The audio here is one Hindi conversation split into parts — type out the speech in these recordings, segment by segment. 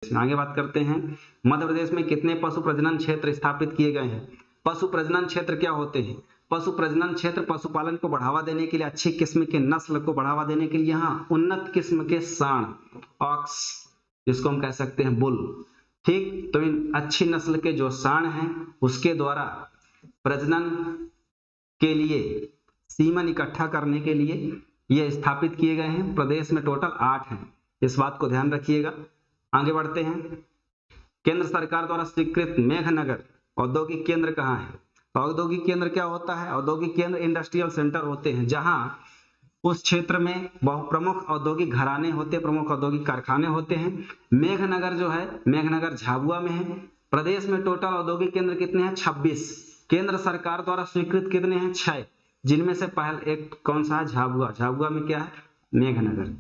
आगे बात करते हैं, मध्य प्रदेश में कितने पशु प्रजनन क्षेत्र स्थापित किए गए हैं? पशु प्रजनन क्षेत्र क्या होते हैं? पशु प्रजनन क्षेत्र पशुपालन को बढ़ावा देने के लिए, अच्छी किस्म के नस्ल को बढ़ावा देने के लिए यहाँ उन्नत किस्म के सांड, ऑक्स जिसको हम कह सकते हैं बुल, ठीक, तो इन अच्छी नस्ल के जो सांड हैं उसके द्वारा प्रजनन के लिए, सीमन इकट्ठा करने के लिए ये स्थापित किए गए हैं। प्रदेश में टोटल 8 हैं, इस बात को ध्यान रखिएगा। आगे बढ़ते हैं, केंद्र सरकार द्वारा स्वीकृत मेघनगर औद्योगिक केंद्र कहाँ है? औद्योगिक केंद्र क्या होता है? औद्योगिक केंद्र इंडस्ट्रियल सेंटर होते हैं जहां उस क्षेत्र में बहुत प्रमुख औद्योगिक घराने होते हैं, प्रमुख औद्योगिक कारखाने होते हैं। मेघनगर जो है, मेघनगर झाबुआ में है। प्रदेश में टोटल औद्योगिक केंद्र कितने हैं? 26। केंद्र सरकार द्वारा स्वीकृत कितने हैं? 6, जिनमें से पहले एक कौन सा है? झाबुआ। झाबुआ में क्या है? मेघनगर,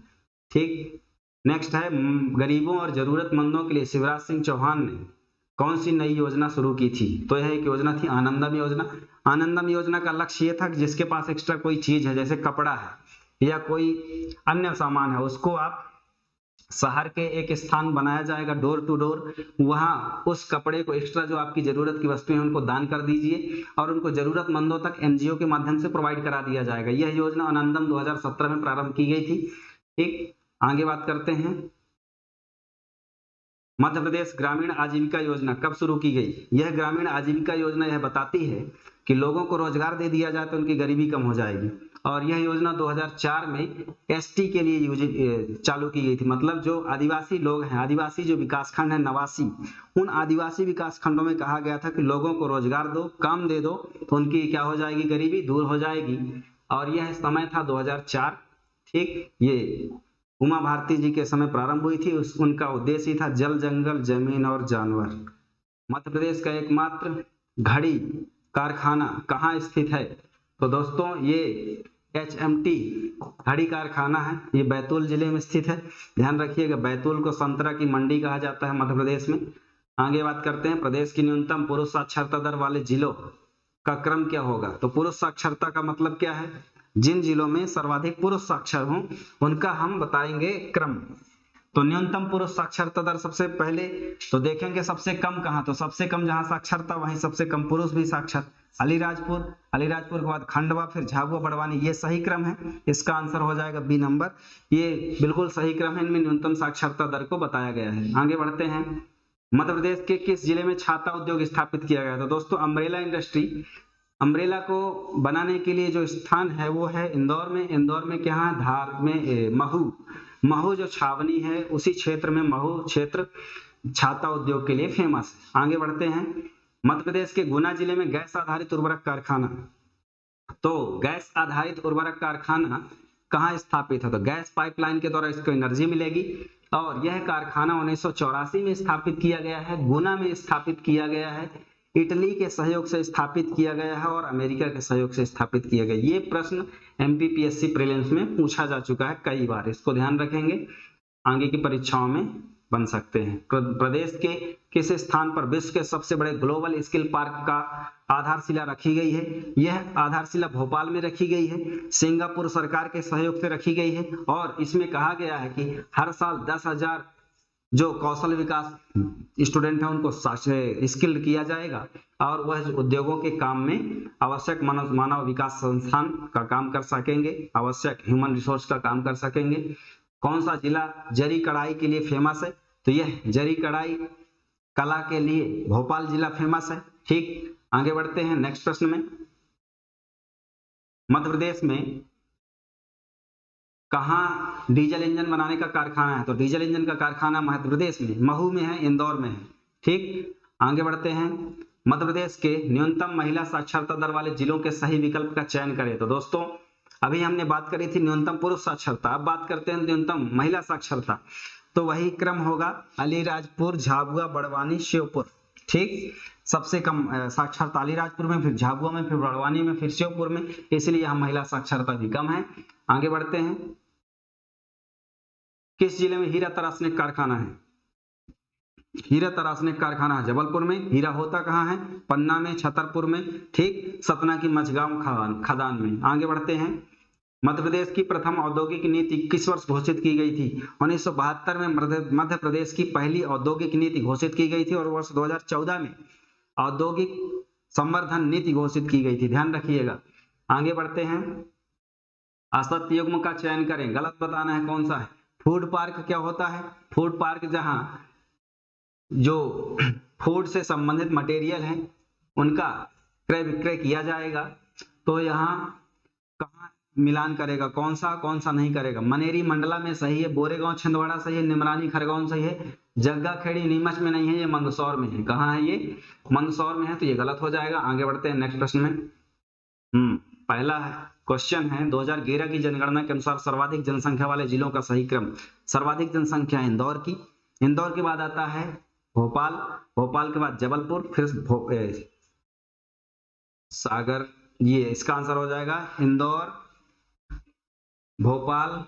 ठीक। नेक्स्ट है, गरीबों और जरूरतमंदों के लिए शिवराज सिंह चौहान ने कौन सी नई योजना शुरू की थी? तो यह एक योजना थी आनंदम योजना। आनंदम योजना का लक्ष्य ये था कि जिसके पास एक्स्ट्रा कोई चीज है, जैसे कपड़ा है या कोई अन्य सामान है, उसको आप शहर के एक स्थान बनाया जाएगा डोर टू डोर, वहां उस कपड़े को, एक्स्ट्रा जो आपकी जरूरत की वस्तुएं हैं उनको दान कर दीजिए और उनको जरूरतमंदों तक एनजीओ के माध्यम से प्रोवाइड करा दिया जाएगा। यह योजना आनंदम 2017 में प्रारंभ की गई थी, ठीक। आगे बात करते हैं, मध्य प्रदेश ग्रामीण आजीविका योजना कब शुरू की गई? यह ग्रामीण आजीविका योजना यह बताती है कि लोगों को रोजगार दे दिया जाए तो उनकी गरीबी कम हो जाएगी, और यह योजना 2004 में एसटी के लिए चालू की गई थी। मतलब जो आदिवासी लोग हैं, आदिवासी जो विकास खंड है, नवासी, उन आदिवासी विकास खंडों में कहा गया था कि लोगों को रोजगार दो, काम दे दो, तो उनकी क्या हो जाएगी? गरीबी दूर हो जाएगी। और यह समय था 2004, ठीक। ये उमा भारती जी के समय प्रारंभ हुई थी। उनका उद्देश्य था जल, जंगल, जमीन और जानवर। मध्य प्रदेश का एकमात्र घड़ी कारखाना कहाँ स्थित है? तो दोस्तों ये HMT घड़ी कारखाना है, ये बैतूल जिले में स्थित है। ध्यान रखिएगा, बैतूल को संतरा की मंडी कहा जाता है मध्य प्रदेश में। आगे बात करते हैं, प्रदेश की न्यूनतम पुरुष साक्षरता दर वाले जिलों का क्रम क्या होगा? तो पुरुष साक्षरता का मतलब क्या है? जिन जिलों में सर्वाधिक पुरुष साक्षर हों उनका हम बताएंगे क्रम। तो न्यूनतम पुरुष साक्षरता दर सबसे पहले तो देखेंगे सबसे कम कहां, तो सबसे कम जहां साक्षरता वहीं सबसे कम पुरुष भी साक्षर, अलीराजपुर। अलीराजपुर के बाद खंडवा, फिर झाबुआ, बड़वानी, ये सही क्रम है। इसका आंसर हो जाएगा बी नंबर, ये बिल्कुल सही क्रम है, इनमें न्यूनतम साक्षरता दर को बताया गया है। आगे बढ़ते हैं, मध्य प्रदेश के किस जिले में छाता उद्योग स्थापित किया गया? तो दोस्तों अम्ब्रेला इंडस्ट्री, अम्ब्रेला को बनाने के लिए जो स्थान है वो है इंदौर में। इंदौर में क्या है? धार में महू, महू जो छावनी है उसी क्षेत्र में महू क्षेत्र छाता उद्योग के लिए फेमस है। आगे बढ़ते हैं, मध्य प्रदेश के गुना जिले में गैस आधारित उर्वरक कारखाना, तो गैस आधारित उर्वरक कारखाना कहाँ स्थापित है? तो गैस पाइपलाइन के द्वारा इसको एनर्जी मिलेगी, और यह कारखाना 1984 में स्थापित किया गया है, गुना में स्थापित किया गया है, इटली के सहयोग से स्थापित किया गया है और अमेरिका के सहयोग से स्थापित किया गया। ये प्रश्न MPPSC प्रीलिम्स में पूछा जा चुका है कई बार, इसको ध्यान रखेंगे, आगे की परीक्षाओं में बन सकते हैं। प्रदेश के किस स्थान पर विश्व के सबसे बड़े ग्लोबल स्किल पार्क का आधारशिला रखी गई है? यह आधारशिला भोपाल में रखी गई है, सिंगापुर सरकार के सहयोग से रखी गई है, और इसमें कहा गया है कि हर साल 10,000 जो कौशल विकास स्टूडेंट है उनको स्किल्ड किया जाएगा, और वह उद्योगों के काम में आवश्यक मानव विकास संस्थान का काम कर सकेंगे, आवश्यक ह्यूमन रिसोर्स का काम कर सकेंगे। कौन सा जिला जरी कढ़ाई के लिए फेमस है? तो यह जरी कढ़ाई कला के लिए भोपाल जिला फेमस है, ठीक। आगे बढ़ते हैं नेक्स्ट प्रश्न में, मध्य प्रदेश में कहाँ डीजल इंजन बनाने का कारखाना है? तो डीजल इंजन का कारखाना मध्य प्रदेश में महू में है, इंदौर में है, ठीक। आगे बढ़ते हैं, मध्य प्रदेश के न्यूनतम महिला साक्षरता दर वाले जिलों के सही विकल्प का चयन करें। तो दोस्तों अभी हमने बात करी थी न्यूनतम पुरुष साक्षरता, अब बात करते हैं न्यूनतम महिला साक्षरता। तो वही क्रम होगा, अलीराजपुर, झाबुआ, बड़वानी, श्योपुर, ठीक। सबसे कम साक्षरता अलीराजपुर में, फिर झाबुआ में, फिर बड़वानी में, फिर श्योपुर में, इसलिए यहाँ महिला साक्षरता भी कम है। आगे बढ़ते हैं, किस जिले में हीरा तराशने कारखाना है? हीरा तराशने कारखाना है जबलपुर में। हीरा होता कहाँ है? पन्ना में, छतरपुर में, ठीक। सतना की मझगांव खदान में। आगे बढ़ते हैं, मध्य प्रदेश की प्रथम औद्योगिक नीति किस वर्ष घोषित की गई थी? 1972 में मध्य प्रदेश की पहली औद्योगिक नीति घोषित की गई थी और वर्ष 2014 में औद्योगिक संवर्धन नीति घोषित की गई थी, ध्यान रखिएगा। आगे बढ़ते हैं। असत्य युग्म का चयन करें, गलत बताना है कौन सा है। फूड पार्क क्या होता है? फूड पार्क जहां जो फूड से संबंधित मटेरियल है उनका क्रय विक्रय किया जाएगा। तो यहाँ कहाँ मिलान करेगा, कौन सा नहीं करेगा? मनेरी मंडला में सही है, बोरेगांव छिंदवाड़ा सही है, निमरानी खरगोन सही है, जग्गा खेड़ी नीमच में नहीं है, ये मंदसौर में है। कहाँ है ये? मंदसौर में है, तो ये गलत हो जाएगा। आगे बढ़ते हैं नेक्स्ट प्रश्न में। पहला क्वेश्चन है 2011 की जनगणना के अनुसार सर्वाधिक जनसंख्या वाले जिलों का सही क्रम। सर्वाधिक जनसंख्या इंदौर की, इंदौर के बाद आता है भोपाल, भोपाल के बाद जबलपुर, फिर सागर। ये इसका आंसर हो जाएगा इंदौर, भोपाल,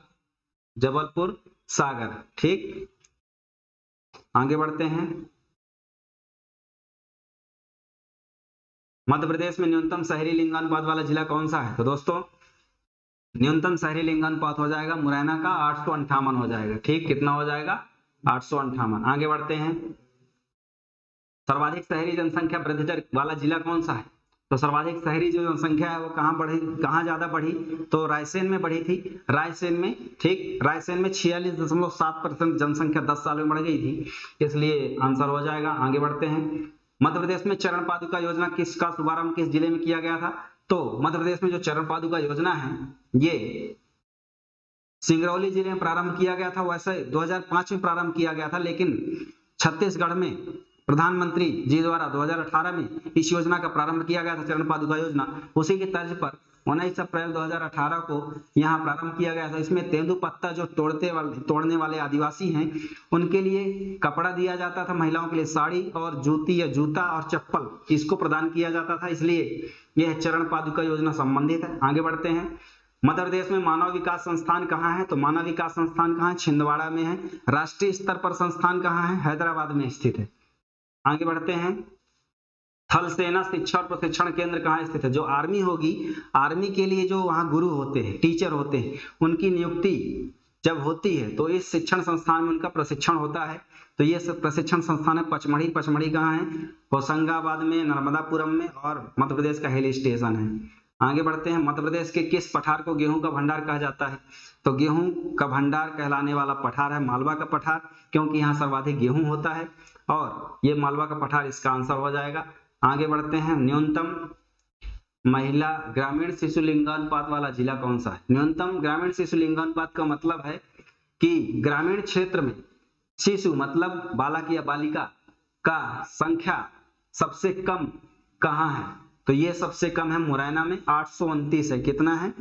जबलपुर, सागर। ठीक, आगे बढ़ते हैं। मध्य प्रदेश में न्यूनतम शहरी लिंगानुपात वाला जिला कौन सा है? तो दोस्तों न्यूनतम शहरी लिंगानुपात हो जाएगा मुरैना का 858 हो जाएगा। ठीक, कितना हो जाएगा? 858। आगे बढ़ते हैं। सर्वाधिक शहरी जनसंख्या वृद्धि दर वाला जिला कौन सा है? तो सर्वाधिक शहरी जो जनसंख्या है वो कहाँ ज्यादा बढ़ी? तो रायसेन में बढ़ी थी, रायसेन में। ठीक, रायसेन में 46.7% जनसंख्या 10 साल में बढ़ गई थी, इसलिए आंसर हो जाएगा। आगे बढ़ते हैं। मध्य प्रदेश में चरण पादुका योजना किसका शुभारंभ किस जिले में किया गया था? तो मध्य प्रदेश में जो चरण पादुका योजना है ये सिंगरौली जिले में प्रारंभ किया गया था। वैसे 2005 में प्रारंभ किया गया था, लेकिन छत्तीसगढ़ में प्रधानमंत्री जी द्वारा 2018 में इस योजना का प्रारंभ किया गया था, चरण पादुका योजना। उसी की तर्ज पर 19 अप्रैल 2018 को यहाँ प्रारंभ किया गया था। इसमें तेंदुपत्ता जो तोड़ने वाले आदिवासी हैं उनके लिए कपड़ा दिया जाता था, महिलाओं के लिए साड़ी और जूता और चप्पल इसको प्रदान किया जाता था, इसलिए यह चरण पादुका योजना संबंधित है। आगे बढ़ते हैं। मध्य प्रदेश में मानव विकास संस्थान कहाँ है? तो मानव विकास संस्थान कहाँ है? छिंदवाड़ा में है। राष्ट्रीय स्तर पर संस्थान कहाँ है? हैदराबाद में स्थित है। आगे बढ़ते हैं। थल सेना शिक्षा और प्रशिक्षण केंद्र कहाँ स्थित है? जो आर्मी होगी, आर्मी के लिए जो वहाँ गुरु होते हैं, टीचर होते हैं, उनकी नियुक्ति जब होती है तो इस शिक्षण संस्थान में उनका प्रशिक्षण होता है। तो ये प्रशिक्षण संस्थान है पचमढ़ी। पचमढ़ी कहाँ है? होशंगाबाद में, नर्मदापुरम में, और मध्य प्रदेश का हिल स्टेशन है। आगे बढ़ते हैं। मध्य प्रदेश के किस पठार को गेहूं का भंडार कहा जाता है? तो गेहूं का भंडार कहलाने वाला पठार है मालवा का पठार, क्योंकि यहाँ सर्वाधिक गेहूं होता है, और ये मालवा का पठार इसका आंसर हो जाएगा। आगे बढ़ते हैं। न्यूनतम महिला ग्रामीण शिशु लिंगानुपात वाला जिला कौन सा है? न्यूनतम ग्रामीण शिशु लिंगानुपात का मतलब है कि ग्रामीण क्षेत्र में शिशु मतलब बालक या बालिका का संख्या सबसे कम कहाँ है? तो ये सबसे कम है मुरैना में, 829 है। कितना है?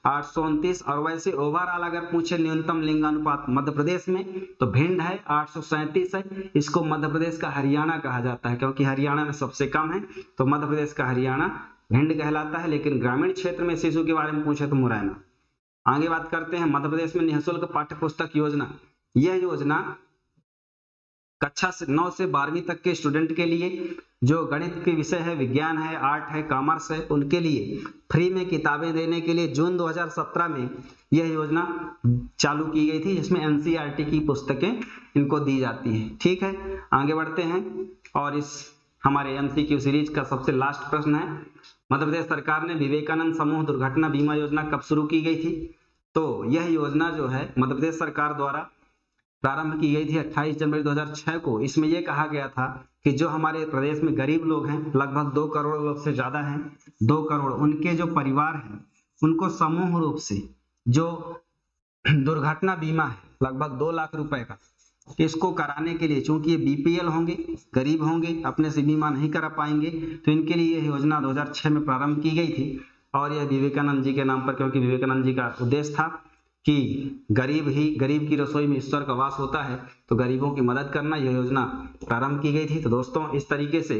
829। और वैसे ओवरऑल अगर पूछे न्यूनतम लिंगानुपात मध्य प्रदेश में तो भिंड है, 837 है। इसको मध्य प्रदेश का हरियाणा कहा जाता है, क्योंकि हरियाणा में सबसे कम है, तो मध्य प्रदेश का हरियाणा भिंड कहलाता है। लेकिन ग्रामीण क्षेत्र में शिशु के बारे में पूछे तो मुरैना। आगे बात करते हैं। मध्य प्रदेश में निःशुल्क पाठ्य पुस्तक योजना, यह योजना कक्षा 9 से 12वीं तक के स्टूडेंट के लिए जो गणित के विषय है, विज्ञान है, आर्ट है, कॉमर्स है, उनके लिए फ्री में किताबें देने के लिए जून 2017 में यह योजना चालू की गई थी, जिसमें एनसीईआरटी की पुस्तकें इनको दी जाती हैं। ठीक है, आगे बढ़ते हैं। और इस हमारे एमसीक्यू सीरीज का सबसे लास्ट प्रश्न है, मध्य प्रदेश सरकार ने विवेकानंद समूह दुर्घटना बीमा योजना कब शुरू की गई थी? तो यह योजना जो है मध्य प्रदेश सरकार द्वारा प्रारंभ की गई थी 28 जनवरी 2006 को। इसमें यह कहा गया था कि जो हमारे प्रदेश में गरीब लोग हैं, लगभग 2 करोड़ लोग से ज्यादा हैं, 2 करोड़, उनके जो परिवार हैं उनको समूह रूप से जो दुर्घटना बीमा है लगभग 2 लाख रुपए का, इसको कराने के लिए, चूंकि ये बीपीएल होंगे, गरीब होंगे, अपने से बीमा नहीं करा पाएंगे, तो इनके लिए यह योजना 2006 में प्रारंभ की गई थी। और यह विवेकानंद जी के नाम पर, क्योंकि विवेकानंद जी का उद्देश्य था कि गरीब की रसोई में ईश्वर का वास होता है, तो गरीबों की मदद करना, यह योजना प्रारंभ की गई थी। तो दोस्तों इस तरीके से